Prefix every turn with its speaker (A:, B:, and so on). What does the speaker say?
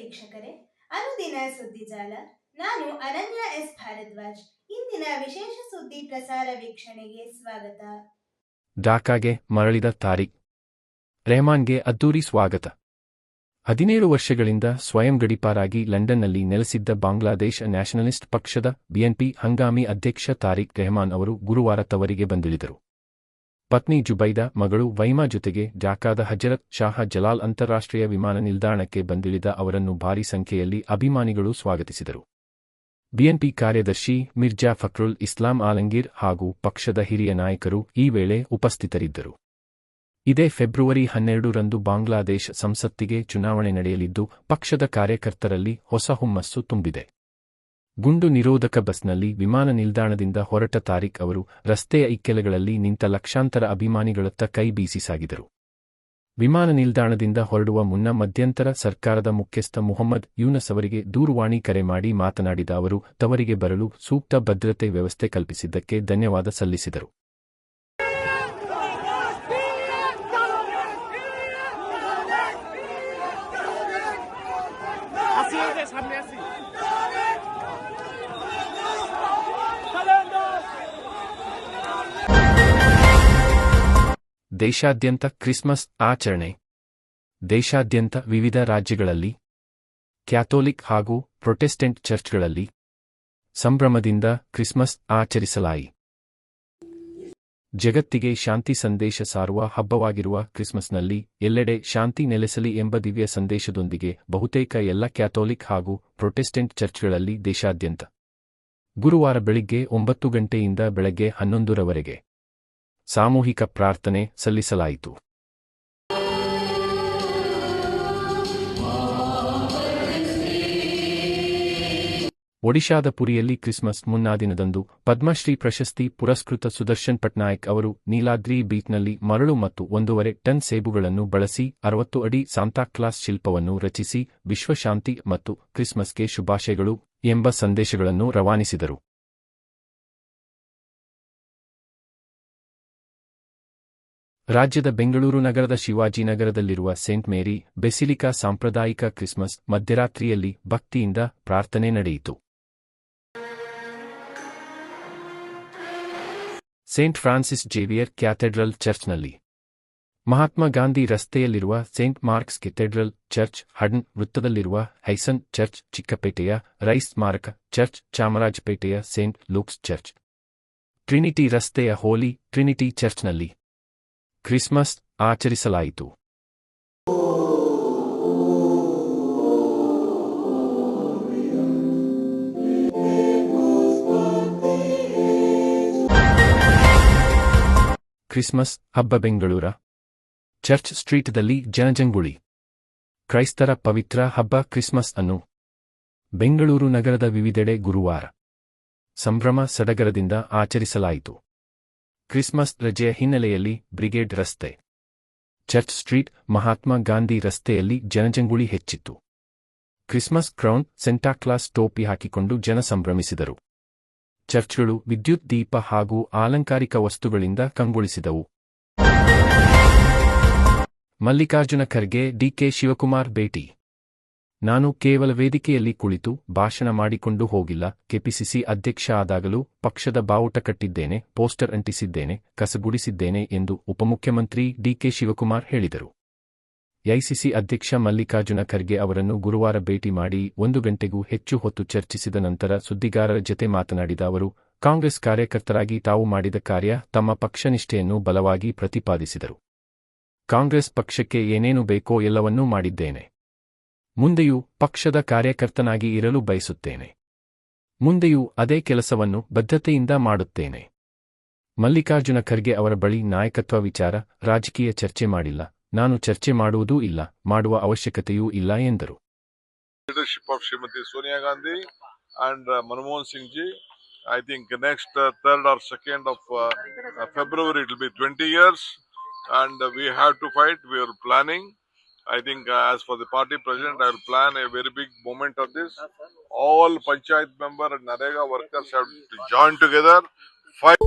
A: ವೀಕ್ಷಕರೇ, ಅನುದಿನ ಸುದ್ದಿಜಾಲ. ನಾನು ಅನನ್ಯ ಎಸ್ ಭಾರದ್ವಾಜ್. ಇಂದಿನ ವಿಶೇಷ ಸುದ್ದಿ ಪ್ರಸಾರ ವೀಕ್ಷಣೆಗೆ ಸ್ವಾಗತ.
B: ಢಾಕಾಗೆ ಮರಳಿದ ತಾರಿಕ್ ರೆಹಮಾನ್ಗೆ ಅದ್ದೂರಿ ಸ್ವಾಗತ. 17 ವರ್ಷಗಳಿಂದ ಸ್ವಯಂ ಗಡೀಪಾರಾಗಿ ಲಂಡನ್ನಲ್ಲಿ ನೆಲೆಸಿದ್ದ ಬಾಂಗ್ಲಾದೇಶ ನ್ಯಾಷನಲಿಸ್ಟ್ ಪಕ್ಷದ ಬಿಎನ್ಪಿ ಹಂಗಾಮಿ ಅಧ್ಯಕ್ಷ ತಾರಿಕ್ ರೆಹಮಾನ್ ಅವರು ಗುರುವಾರ ತವರಿಗೆ ಬಂದಿಳಿದರು. ಪತ್ನಿ ಜುಬೈದಾ, ಮಗಳು ವೈಮಾ ಜೊತೆಗೆ ಢಾಕಾದ ಹಜರತ್ ಶಾಹ ಜಲಾಲ್ ಅಂತಾರಾಷ್ಟ್ರೀಯ ವಿಮಾನ ನಿಲ್ದಾಣಕ್ಕೆ ಬಂದಿಳಿದ ಅವರನ್ನು ಭಾರೀ ಸಂಖ್ಯೆಯಲ್ಲಿ ಅಭಿಮಾನಿಗಳು ಸ್ವಾಗತಿಸಿದರು. ಬಿಎನ್ಪಿ ಕಾರ್ಯದರ್ಶಿ ಮಿರ್ಜಾ ಫಕ್ರುಲ್ ಇಸ್ಲಾಂ ಆಲಂಗೀರ್ ಹಾಗೂ ಪಕ್ಷದ ಹಿರಿಯ ನಾಯಕರು ಈ ವೇಳೆ ಉಪಸ್ಥಿತರಿದ್ದರು. ಇದೇ ಫೆಬ್ರವರಿ 12ರಂದು ಬಾಂಗ್ಲಾದೇಶ ಸಂಸತ್ತಿಗೆ ಚುನಾವಣೆ ನಡೆಯಲಿದ್ದು, ಪಕ್ಷದ ಕಾರ್ಯಕರ್ತರಲ್ಲಿ ಹೊಸ ಹುಮ್ಮಸ್ಸು ತುಂಬಿದೆ. ಗುಂಡು ನಿರೋಧಕ ಬಸ್ನಲ್ಲಿ ವಿಮಾನ ನಿಲ್ದಾಣದಿಂದ ಹೊರಟ ತಾರಿಕ್ ಅವರು ರಸ್ತೆಯ ಇಕ್ಕೆಲಗಳಲ್ಲಿ ನಿಂತ ಲಕ್ಷಾಂತರ ಅಭಿಮಾನಿಗಳತ್ತ ಕೈ ಬೀಸಿ ಸಾಗಿದರು. ವಿಮಾನ ನಿಲ್ದಾಣದಿಂದ ಹೊರಡುವ ಮುನ್ನ ಮಧ್ಯಂತರ ಸರ್ಕಾರದ ಮುಖ್ಯಸ್ಥ ಮುಹಮ್ಮದ್ ಯೂನಸ್ ಅವರಿಗೆ ದೂರವಾಣಿ ಕರೆ ಮಾಡಿ ಮಾತನಾಡಿದ ಅವರು, ತವರಿಗೆ ಬರಲು ಸೂಕ್ತ ಭದ್ರತೆ ವ್ಯವಸ್ಥೆ ಕಲ್ಪಿಸಿದ್ದಕ್ಕೆ ಧನ್ಯವಾದ ಸಲ್ಲಿಸಿದರು. ದೇಶಾದ್ಯಂತ ಕ್ರಿಸ್ಮಸ್ ಆಚರಣೆ. ದೇಶಾದ್ಯಂತ ವಿವಿಧ ರಾಜ್ಯಗಳಲ್ಲಿ ಕ್ಯಾಥೋಲಿಕ್ ಹಾಗೂ ಪ್ರೊಟೆಸ್ಟೆಂಟ್ ಚರ್ಚ್ಗಳಲ್ಲಿ ಸಂಭ್ರಮದಿಂದ ಕ್ರಿಸ್ಮಸ್ ಆಚರಿಸಲಾಯಿತು. ಜಗತ್ತಿಗೆ ಶಾಂತಿ ಸಂದೇಶ ಸಾರುವ ಹಬ್ಬವಾಗಿರುವ ಕ್ರಿಸ್ಮಸ್ನಲ್ಲಿ ಎಲ್ಲೆಡೆ ಶಾಂತಿ ನೆಲೆಸಲಿ ಎಂಬ ದಿವ್ಯ ಸಂದೇಶದೊಂದಿಗೆ ಬಹುತೇಕ ಎಲ್ಲ ಕ್ಯಾಥೋಲಿಕ್ ಹಾಗೂ ಪ್ರೊಟೆಸ್ಟೆಂಟ್ ಚರ್ಚ್ಗಳಲ್ಲಿ ದೇಶಾದ್ಯಂತ ಗುರುವಾರ ಬೆಳಿಗ್ಗೆ 9 ಗಂಟೆಯಿಂದ ಬೆಳಗ್ಗೆ 11ರವರೆಗೆ ಸಾಮೂಹಿಕ ಪ್ರಾರ್ಥನೆ ಸಲ್ಲಿಸಲಾಯಿತು. ಒಡಿಶಾದ ಪುರಿಯಲ್ಲಿ ಕ್ರಿಸ್ಮಸ್ ಮುನ್ನಾ ದಿನದಂದು ಪದ್ಮಶ್ರೀ ಪ್ರಶಸ್ತಿ ಪುರಸ್ಕೃತ ಸುದರ್ಶನ್ ಪಟ್ನಾಯಕ್ ಅವರು ನೀಲಾದ್ರಿ ಬೀಚ್ನಲ್ಲಿ ಮರಳು ಮತ್ತು 1.5 ಟನ್ ಸೇಬುಗಳನ್ನು ಬಳಸಿ 60 ಅಡಿ ಸಾಂತಾಕ್ಲಾಸ್ ಶಿಲ್ಪವನ್ನು ರಚಿಸಿ ವಿಶ್ವಶಾಂತಿ ಮತ್ತು ಕ್ರಿಸ್ಮಸ್ಗೆ ಶುಭಾಶಯಗಳು ಎಂಬ ಸಂದೇಶಗಳನ್ನು ರವಾನಿಸಿದರು. ರಾಜ್ಯದ ಬೆಂಗಳೂರು ನಗರದ ಶಿವಾಜಿನಗರದಲ್ಲಿರುವ ಸೇಂಟ್ ಮೇರಿ ಬೆಸಿಲಿಕಾ ಸಾಂಪ್ರದಾಯಿಕ ಕ್ರಿಸ್ಮಸ್ ಮಧ್ಯರಾತ್ರಿಯಲ್ಲಿ ಭಕ್ತಿಯಿಂದ ಪ್ರಾರ್ಥನೆ ನಡೆಯಿತು. ಸೇಂಟ್ ಫ್ರಾನ್ಸಿಸ್ ಜೇವಿಯರ್ ಕ್ಯಾಥೆಡ್ರಲ್ ಚರ್ಚ್ನಲ್ಲಿ, ಮಹಾತ್ಮ ಗಾಂಧಿ ರಸ್ತೆಯಲ್ಲಿರುವ Saint Mark's cathedral church, Hudson ವೃತ್ತದಲ್ಲಿರುವ ಹೈಸನ್ ಚರ್ಚ್, ಚಿಕ್ಕಪೇಟೆಯ ರೈಸ್ ಸ್ಮಾರಕ ಚರ್ಚ್, ಚಾಮರಾಜಪೇಟೆಯ ಸೇಂಟ್ ಲೂಕ್ಸ್ ಚರ್ಚ್, ಟ್ರಿನಿಟಿ ರಸ್ತೆಯ ಹೋಲಿ ಟ್ರಿನಿಟಿ ಚರ್ಚ್ನಲ್ಲಿ ಕ್ರಿಸ್ಮಸ್ ಆಚರಿಸಲಾಯಿತು. ಕ್ರಿಸ್ಮಸ್ ಹಬ್ಬ ಬೆಂಗಳೂರ ಚರ್ಚ್ ಸ್ಟ್ರೀಟ್ದಲ್ಲಿ ಜನಜಂಗುಳಿ. ಕ್ರೈಸ್ತರ ಪವಿತ್ರ ಹಬ್ಬ ಕ್ರಿಸ್ಮಸ್ ಅನ್ನು ಬೆಂಗಳೂರು ನಗರದ ವಿವಿಧೆಡೆ ಗುರುವಾರ ಸಂಭ್ರಮ ಸಡಗರದಿಂದ ಆಚರಿಸಲಾಯಿತು. ಕ್ರಿಸ್ಮಸ್ ರಜೆಯ ಹಿನ್ನೆಲೆಯಲ್ಲಿ ಬ್ರಿಗೇಡ್ ರಸ್ತೆ, ಚರ್ಚ್ ಸ್ಟ್ರೀಟ್, ಮಹಾತ್ಮ ಗಾಂಧಿ ರಸ್ತೆಯಲ್ಲಿ ಜನಜಂಗುಳಿ ಹೆಚ್ಚಿತ್ತು. ಕ್ರಿಸ್ಮಸ್ ಕ್ರೌನ್, ಸೆಂಟಾಕ್ಲಾಸ್ ಟೋಪಿ ಹಾಕಿಕೊಂಡು ಜನ ಸಂಭ್ರಮಿಸಿದರು. ಚರ್ಚ್ಗಳು ವಿದ್ಯುತ್ ದೀಪ ಹಾಗೂ ಅಲಂಕಾರಿಕ ವಸ್ತುಗಳಿಂದ ಕಂಗೊಳಿಸಿದವು. ಮಲ್ಲಿಕಾರ್ಜುನ ಖರ್ಗೆ ಡಿಕೆ ಶಿವಕುಮಾರ್ ಭೇಟಿ. ನಾನು ಕೇವಲ ವೇದಿಕೆಯಲ್ಲಿ ಕುಳಿತು ಭಾಷಣ ಮಾಡಿಕೊಂಡು ಹೋಗಿಲ್ಲ. ಕೆಪಿಸಿಸಿ ಅಧ್ಯಕ್ಷ ಆದಾಗಲೂ ಪಕ್ಷದ ಬಾವುಟ ಕಟ್ಟಿದ್ದೇನೆ, ಪೋಸ್ಟರ್ ಅಂಟಿಸಿದ್ದೇನೆ, ಕಸಗುಡಿಸಿದ್ದೇನೆ ಎಂದು ಉಪಮುಖ್ಯಮಂತ್ರಿ ಡಿಕೆ ಶಿವಕುಮಾರ್ ಹೇಳಿದರು. ಎಐಸಿಸಿ ಅಧ್ಯಕ್ಷ ಮಲ್ಲಿಕಾರ್ಜುನ ಖರ್ಗೆ ಅವರನ್ನು ಗುರುವಾರ ಭೇಟಿ ಮಾಡಿ 1 ಗಂಟೆಗೂ ಹೆಚ್ಚು ಹೊತ್ತು ಚರ್ಚಿಸಿದ ನಂತರ ಸುದ್ದಿಗಾರರ ಜತೆ ಮಾತನಾಡಿದ ಅವರು, ಕಾಂಗ್ರೆಸ್ ಕಾರ್ಯಕರ್ತರಾಗಿ ತಾವು ಮಾಡಿದ ಕಾರ್ಯ, ತಮ್ಮ ಪಕ್ಷನಿಷ್ಠೆಯನ್ನು ಬಲವಾಗಿ ಪ್ರತಿಪಾದಿಸಿದರು. ಕಾಂಗ್ರೆಸ್ ಪಕ್ಷಕ್ಕೆ ಏನೇನು ಬೇಕೋ ಎಲ್ಲವನ್ನೂ ಮಾಡಿದ್ದೇನೆ. ಮುಂದೆಯೂ ಪಕ್ಷದ ಕಾರ್ಯಕರ್ತನಾಗಿ ಇರಲು ಬಯಸುತ್ತೇನೆ. ಮುಂದೆಯೂ ಅದೇ ಕೆಲಸವನ್ನು ಬದ್ಧತೆಯಿಂದ ಮಾಡುತ್ತೇನೆ. ಮಲ್ಲಿಕಾರ್ಜುನ ಖರ್ಗೆ ಅವರ ಬಳಿ ನಾಯಕತ್ವ ವಿಚಾರ, ರಾಜಕೀಯ ಚರ್ಚೆ ಮಾಡಿಲ್ಲ. ನಾನು ಚರ್ಚೆ ಮಾಡುವುದೂ ಇಲ್ಲ, ಮಾಡುವ ಅವಶ್ಯಕತೆಯೂ ಇಲ್ಲ ಎಂದರು.
C: Leadership of Srimati Sonia Gandhi and Manmohan Singh ji, I think next 3rd or 2nd of February it will be 20 years and we have to fight. We are planning. I think as for the party president, I will plan a very big moment of this. All Panchayat member and Narega workers have to join together, fight.